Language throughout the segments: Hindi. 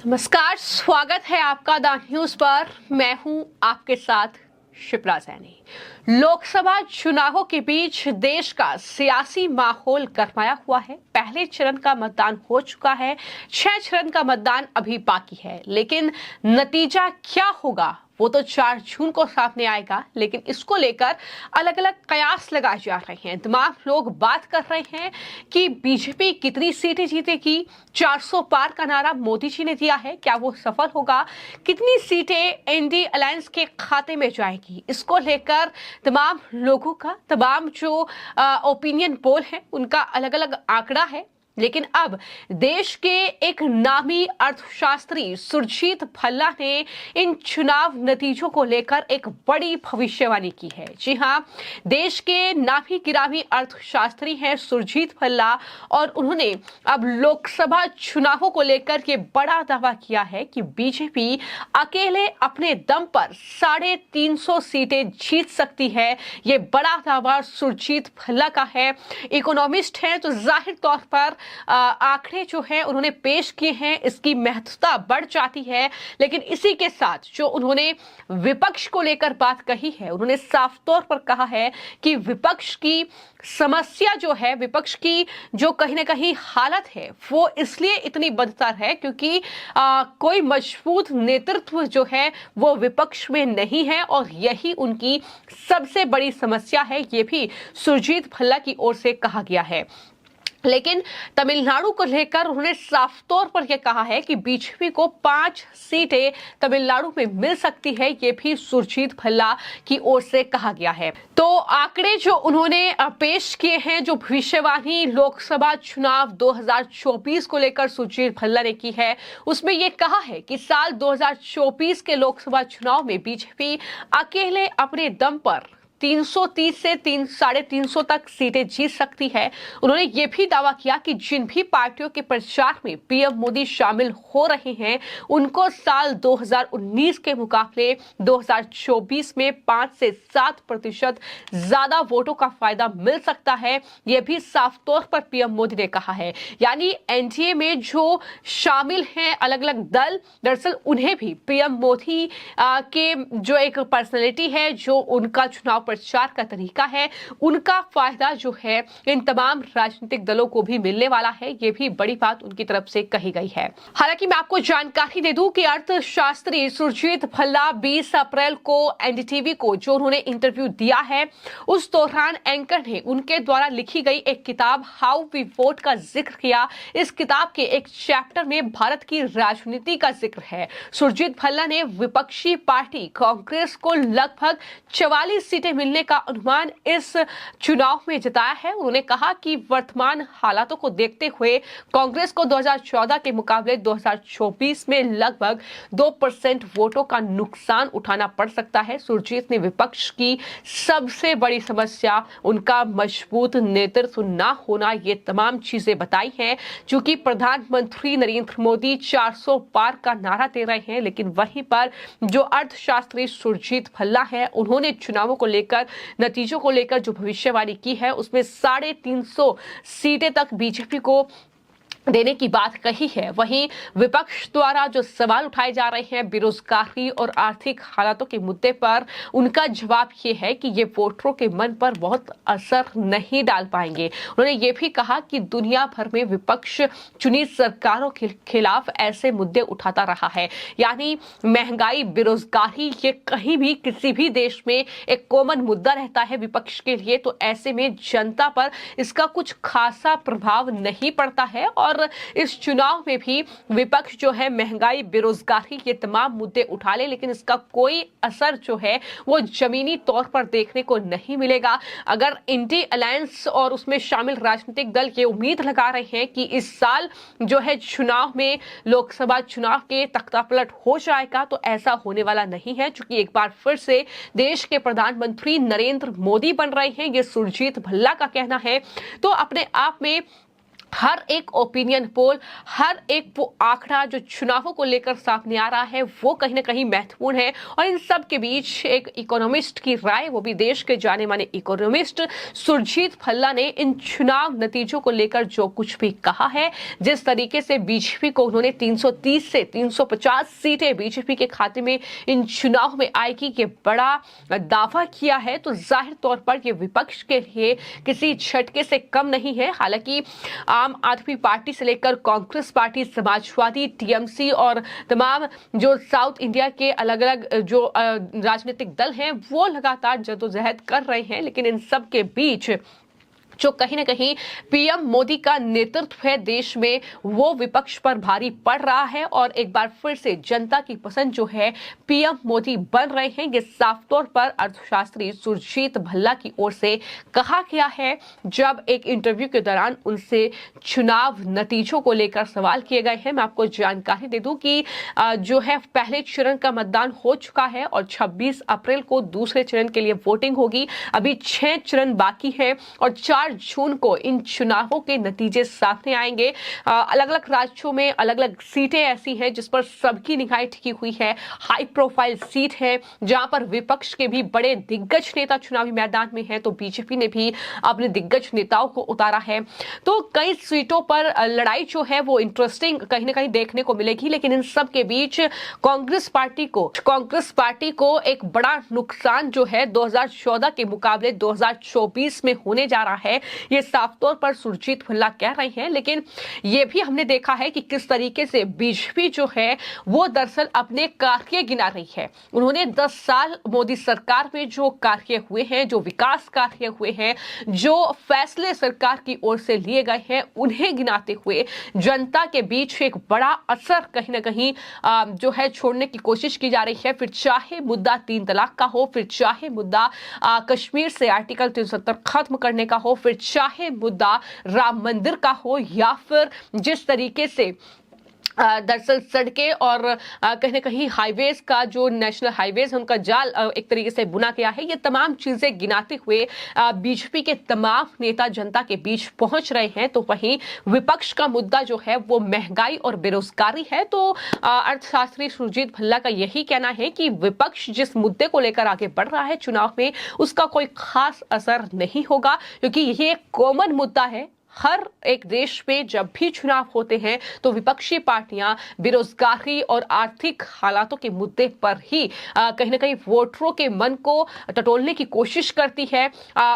नमस्कार, स्वागत है आपका द न्यूज पर। मैं हूं आपके साथ शिप्रा सैनी। लोकसभा चुनावों के बीच देश का सियासी माहौल गरमाया हुआ है। पहले चरण का मतदान हो चुका है, 6 चरण का मतदान अभी बाकी है, लेकिन नतीजा क्या होगा वो तो 4 जून को सामने आएगा। लेकिन इसको लेकर अलग अलग कयास लगाए जा रहे हैं। तमाम लोग बात कर रहे हैं कि बीजेपी कितनी सीटें जीतेगी। 400 पार का नारा मोदी जी ने दिया है, क्या वो सफल होगा? कितनी सीटें एनडीए अलायंस के खाते में जाएगी? इसको लेकर तमाम लोगों का, तमाम जो ओपिनियन पोल है उनका अलग अलग आंकड़ा है। लेकिन अब देश के एक नामी अर्थशास्त्री सुरजीत भल्ला ने इन चुनाव नतीजों को लेकर एक बड़ी भविष्यवाणी की है। जी हां, देश के नामी गिरामी अर्थशास्त्री हैं सुरजीत भल्ला, और उन्होंने अब लोकसभा चुनावों को लेकर के बड़ा दावा किया है कि बीजेपी अकेले अपने दम पर 350 सीटें जीत सकती है। ये बड़ा दावा सुरजीत भल्ला का है। इकोनॉमिस्ट हैं तो जाहिर तौर पर आंकड़े जो है उन्होंने पेश किए हैं, इसकी महत्वता बढ़ जाती है। लेकिन इसी के साथ जो उन्होंने विपक्ष को लेकर बात कही है, उन्होंने साफ तौर पर कहा है कि विपक्ष की समस्या जो है, विपक्ष की जो कहीं ना कहीं हालत है, वो इसलिए इतनी बदतर है क्योंकि कोई मजबूत नेतृत्व जो है वो विपक्ष में नहीं है, और यही उनकी सबसे बड़ी समस्या है। ये भी सुरजीत भल्ला की ओर से कहा गया है। लेकिन तमिलनाडु को लेकर उन्होंने साफ तौर पर यह कहा है कि बीजेपी को 5 सीटें तमिलनाडु में मिल सकती है। यह भी सुरजीत भल्ला की ओर से कहा गया है। तो आंकड़े जो उन्होंने पेश किए हैं, जो भविष्यवाणी लोकसभा चुनाव 2024 को लेकर सुरजीत भल्ला ने की है, उसमें यह कहा है कि साल 2024 के लोकसभा चुनाव में बीजेपी अकेले अपने दम पर 330 से 350 तक सीटें जीत सकती है। उन्होंने ये भी दावा किया कि जिन भी पार्टियों के प्रचार में पीएम मोदी शामिल हो रहे हैं, उनको साल 2019 के मुकाबले 2024 में 5 से 7% ज्यादा वोटों का फायदा मिल सकता है। यह भी साफ तौर पर पीएम मोदी ने कहा है। यानी एनडीए में जो शामिल हैं अलग अलग दल, दरअसल उन्हें भी पीएम मोदी के जो एक पर्सनैलिटी है, जो उनका चुनाव प्रचार का तरीका है, उनका फायदा जो है इन तमाम राजनीतिक दलों को भी मिलने वाला है। ये भी बड़ी बात उनकी तरफ से कही गई है। हालांकि मैं आपको जानकारी दे दूं कि अर्थशास्त्री सुरजीत भल्ला 20 अप्रैल को एनडीटीवी को जो उन्होंने इंटरव्यू दिया है, उस दौरान एंकर ने उनके द्वारा लिखी गई एक किताब हाउ वी वोट का जिक्र किया। इस किताब के एक चैप्टर में भारत की राजनीति का जिक्र है। सुरजीत भल्ला ने विपक्षी पार्टी कांग्रेस को लगभग 44 सीटें मिलने का अनुमान इस चुनाव में जताया है। उन्होंने कहा कि वर्तमान हालातों को देखते हुए कांग्रेस को 2014 के मुकाबले 2024 में लगभग 2% वोटों का नुकसान उठाना पड़ सकता है। सुरजीत ने विपक्ष की सबसे बड़ी समस्या उनका मजबूत नेतृत्व न होना, ये तमाम चीजें बताई हैं। चूंकि प्रधानमंत्री नरेंद्र मोदी 400 पार का नारा दे रहे हैं, लेकिन वहीं पर जो अर्थशास्त्री सुरजीत भल्ला है, उन्होंने चुनावों को लेकर, नतीजों को लेकर जो भविष्यवाणी की है, उसमें 350 सीटें तक बीजेपी को देने की बात कही है। वहीं विपक्ष द्वारा जो सवाल उठाए जा रहे हैं बेरोजगारी और आर्थिक हालातों के मुद्दे पर, उनका जवाब ये है कि ये वोटरों के मन पर बहुत असर नहीं डाल पाएंगे। उन्होंने ये भी कहा कि दुनिया भर में विपक्ष चुनी सरकारों के खिलाफ ऐसे मुद्दे उठाता रहा है, यानी महंगाई, बेरोजगारी, ये कहीं भी किसी भी देश में एक कॉमन मुद्दा रहता है विपक्ष के लिए। तो ऐसे में जनता पर इसका कुछ खासा प्रभाव नहीं पड़ता है, और इस चुनाव में भी विपक्ष जो है महंगाई, बेरोजगारी, ये तमाम मुद्दे उठा ले, लेकिन इसका कोई असर जो है वो जमीनी तौर पर देखने को नहीं मिलेगा। अगर एनडीए अलायंस और उसमें शामिल राजनीतिक दल ये उम्मीद लगा रहे हैं कि इस साल जो है चुनाव में, लोकसभा चुनाव के तख्तापलट हो जाएगा, तो ऐसा होने वाला नहीं है। चूंकि एक बार फिर से देश के प्रधानमंत्री नरेंद्र मोदी बन रहे हैं, ये सुरजीत भल्ला का कहना है। तो अपने आप में हर एक ओपिनियन पोल, हर एक वो आंकड़ा जो चुनावों को लेकर सामने आ रहा है वो कहीं ना कहीं महत्वपूर्ण है। और इन सब के बीच एक इकोनॉमिस्ट की राय, वो भी देश के जाने माने इकोनॉमिस्ट सुरजीत भल्ला ने इन चुनाव नतीजों को लेकर जो कुछ भी कहा है, जिस तरीके से बीजेपी को उन्होंने 330 से 350 सीटें बीजेपी के खाते में इन चुनाव में आएगी ये बड़ा दावा किया है, तो जाहिर तौर पर ये विपक्ष के लिए किसी झटके से कम नहीं है। हालांकि आम आदमी पार्टी से लेकर कांग्रेस पार्टी, समाजवादी, टीएमसी और तमाम जो साउथ इंडिया के अलग अलग जो राजनीतिक दल हैं वो लगातार जद्दोजहद कर रहे हैं, लेकिन इन सब के बीच जो कहीं ना कहीं पीएम मोदी का नेतृत्व है देश में, वो विपक्ष पर भारी पड़ रहा है। और एक बार फिर से जनता की पसंद जो है पीएम मोदी बन रहे हैं, ये साफ तौर पर अर्थशास्त्री सुरजीत भल्ला की ओर से कहा गया है। जब एक इंटरव्यू के दौरान उनसे चुनाव नतीजों को लेकर सवाल किए गए हैं, मैं आपको जानकारी दे दूं कि जो है पहले चरण का मतदान हो चुका है और 26 अप्रैल को दूसरे चरण के लिए वोटिंग होगी। अभी 6 चरण बाकी है और 4 जून को इन चुनावों के नतीजे सामने आएंगे। अलग अलग राज्यों में अलग अलग सीटें ऐसी हैं जिस पर सबकी निगाहें टिकी हुई है। हाई प्रोफाइल सीट है जहां पर विपक्ष के भी बड़े दिग्गज नेता चुनावी मैदान में हैं, तो बीजेपी ने भी अपने दिग्गज नेताओं को उतारा है। तो कई सीटों पर लड़ाई जो है वो इंटरेस्टिंग कहीं ना कहीं देखने को मिलेगी। लेकिन इन सब के बीच कांग्रेस पार्टी को एक बड़ा नुकसान जो है 2014 के मुकाबले 2024 में होने जा रहा है, ये साफ तौर पर सुरजीत भल्ला कह रहे हैं। लेकिन ये भी हमने देखा है कि किस तरीके से बीजेपी जो है वो दरअसल अपने कार्य गिना रही है। उन्होंने 10 साल मोदी सरकार में जो कार्य हुए हैं, जो विकास कार्य हुए हैं, जो फैसले सरकार की ओर से लिए गए हैं, उन्हें गिनाते हुए जनता के बीच एक बड़ा असर कहीं ना कहीं जो है छोड़ने की कोशिश की जा रही है। फिर चाहे मुद्दा 3 तलाक का हो, फिर चाहे मुद्दा कश्मीर से आर्टिकल 370 खत्म करने का हो, फिर चाहे मुद्दा राम मंदिर का हो, या फिर जिस तरीके से दरअसल सड़कें और कहीं ना कहीं हाईवेज का जो नेशनल हाईवेज है उनका जाल एक तरीके से बुना गया है, ये तमाम चीजें गिनाते हुए बीजेपी के तमाम नेता जनता के बीच पहुंच रहे हैं। तो वहीं विपक्ष का मुद्दा जो है वो महंगाई और बेरोजगारी है। तो अर्थशास्त्री सुरजीत भल्ला का यही कहना है कि विपक्ष जिस मुद्दे को लेकर आगे बढ़ रहा है चुनाव में, उसका कोई खास असर नहीं होगा, क्योंकि ये एक कॉमन मुद्दा है। हर एक देश में जब भी चुनाव होते हैं तो विपक्षी पार्टियां बेरोजगारी और आर्थिक हालातों के मुद्दे पर ही कहीं ना कहीं वोटरों के मन को टटोलने की कोशिश करती है,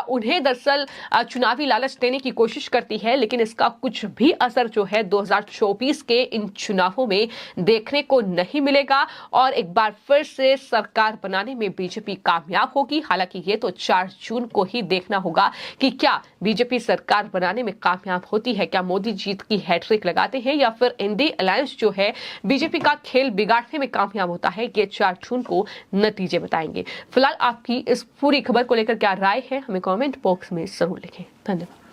उन्हें दरअसल चुनावी लालच देने की कोशिश करती है। लेकिन इसका कुछ भी असर जो है 2024 के इन चुनावों में देखने को नहीं मिलेगा और एक बार फिर से सरकार बनाने में बीजेपी कामयाब होगी। हालांकि ये तो 4 जून को ही देखना होगा कि क्या बीजेपी सरकार बनाने में कामयाब होती है, क्या मोदी जीत की हैट्रिक लगाते हैं, या फिर इंडी अलायंस जो है बीजेपी का खेल बिगाड़ने में कामयाब होता है। ये 4 जून को नतीजे बताएंगे। फिलहाल आपकी इस पूरी खबर को लेकर क्या राय है, हमें कमेंट बॉक्स में जरूर लिखें। धन्यवाद।